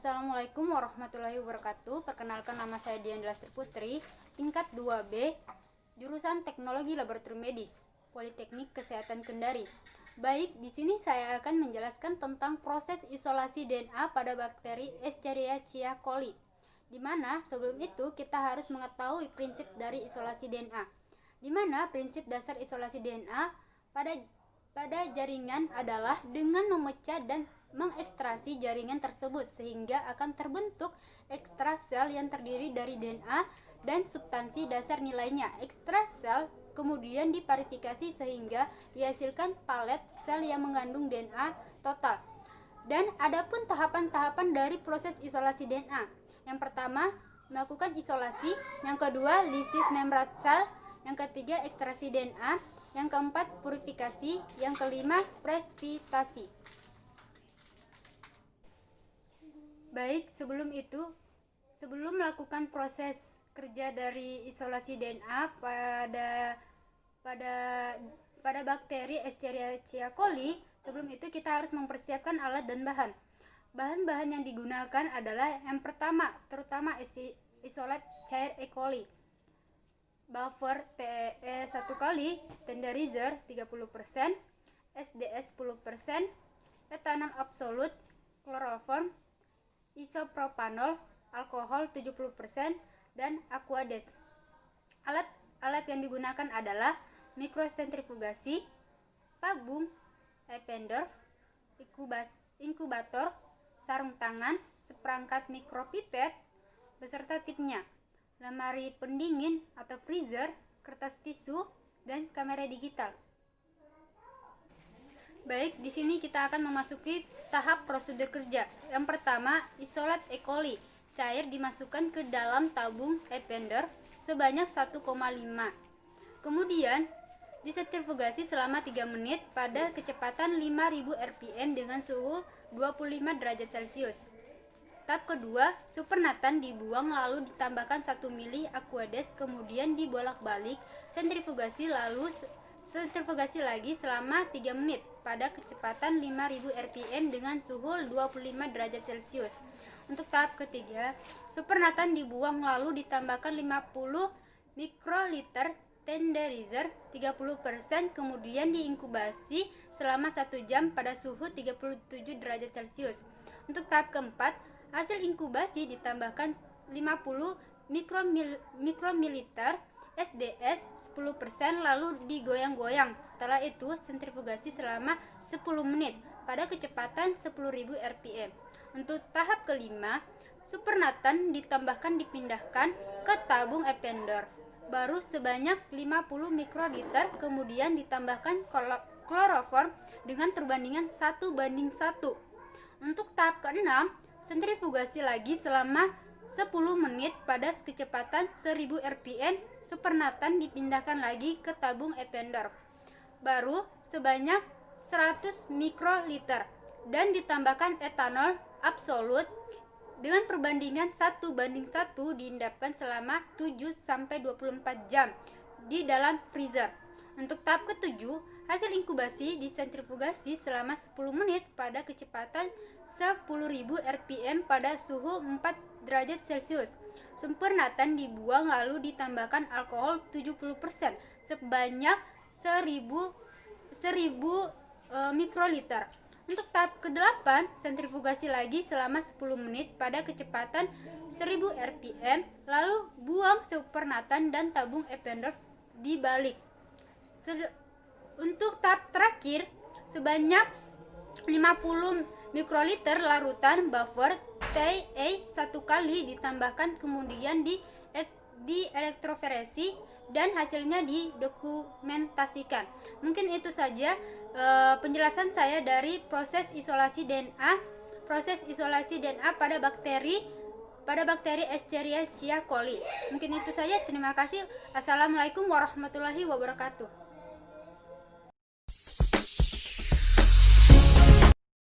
Assalamualaikum warahmatullahi wabarakatuh. Perkenalkan, nama saya Dian Lastri Putri, tingkat 2B, jurusan Teknologi Laboratorium Medis, Politeknik Kesehatan Kendari. Baik, di sini saya akan menjelaskan tentang proses isolasi DNA pada bakteri Escherichia coli. Di mana sebelum itu kita harus mengetahui prinsip dari isolasi DNA. Di mana prinsip dasar isolasi DNA pada jaringan adalah dengan memecah dan mengekstrasi jaringan tersebut sehingga akan terbentuk ekstrasel yang terdiri dari DNA dan substansi dasar nilainya. Ekstrasel kemudian diparifikasi sehingga dihasilkan palet sel yang mengandung DNA total. Dan adapun tahapan-tahapan dari proses isolasi DNA. Yang pertama, melakukan isolasi, yang kedua lisis membran sel, yang ketiga ekstraksi DNA, yang keempat purifikasi, yang kelima presipitasi. Baik, sebelum melakukan proses kerja dari isolasi DNA pada bakteri Escherichia coli, sebelum itu kita harus mempersiapkan alat dan bahan. Bahan-bahan yang digunakan adalah yang pertama, terutama isolat cair E. coli, buffer TE 1 kali, tenderizer 30%, SDS 10%, etanol absolut, kloroform, isopropanol, alkohol 70%, dan aquades. Alat yang digunakan adalah mikrosentrifugasi, tabung Eppendorf, inkubator, sarung tangan, seperangkat mikropipet beserta tipnya, lemari pendingin atau freezer, kertas tisu, dan kamera digital. Baik, di sini kita akan memasuki tahap prosedur kerja. Yang pertama, isolat E. coli cair dimasukkan ke dalam tabung Eppendorf sebanyak 1,5. Kemudian disentrifugasi selama 3 menit pada kecepatan 5000 rpm dengan suhu 25 derajat Celcius. Tahap kedua, supernatan dibuang lalu ditambahkan 1 ml aquades, kemudian dibolak-balik sentrifugasi lalu sentrifugasi lagi selama 3 menit pada kecepatan 5000 rpm dengan suhu 25 derajat Celcius. Untuk tahap ketiga, supernatan dibuang lalu ditambahkan 50 mikroliter tenderizer 30%, kemudian diinkubasi selama 1 jam pada suhu 37 derajat Celcius. Untuk tahap keempat, hasil inkubasi ditambahkan 50 mikromiliter SDS 10% lalu digoyang-goyang. Setelah itu sentrifugasi selama 10 menit pada kecepatan 10.000 rpm. Untuk tahap kelima, supernatan dipindahkan ke tabung Eppendorf baru sebanyak 50 mikroliter, kemudian ditambahkan kloroform dengan perbandingan 1:1. Untuk tahap keenam, sentrifugasi lagi selama 10 menit pada kecepatan 1000 rpm, supernatan dipindahkan lagi ke tabung Eppendorf baru sebanyak 100 mikroliter dan ditambahkan etanol absolut dengan perbandingan 1:1, diendapkan selama 7-24 jam di dalam freezer. Untuk tahap ketujuh, hasil inkubasi disentrifugasi selama 10 menit pada kecepatan 10.000 rpm pada suhu 4 derajat Celcius. Supernatan dibuang lalu ditambahkan alkohol 70% sebanyak 1000 mikroliter. Untuk tahap ke-8, sentrifugasi lagi selama 10 menit pada kecepatan 1000 rpm, lalu buang supernatan dan tabung Eppendorf dibalik. Untuk tahap terakhir, sebanyak 50 mikroliter larutan buffer TE 1 kali ditambahkan, kemudian di elektroforesi dan hasilnya didokumentasikan. Mungkin itu saja penjelasan saya dari proses isolasi DNA pada bakteri Escherichia coli. Mungkin itu saja. Terima kasih. Assalamualaikum warahmatullahi wabarakatuh.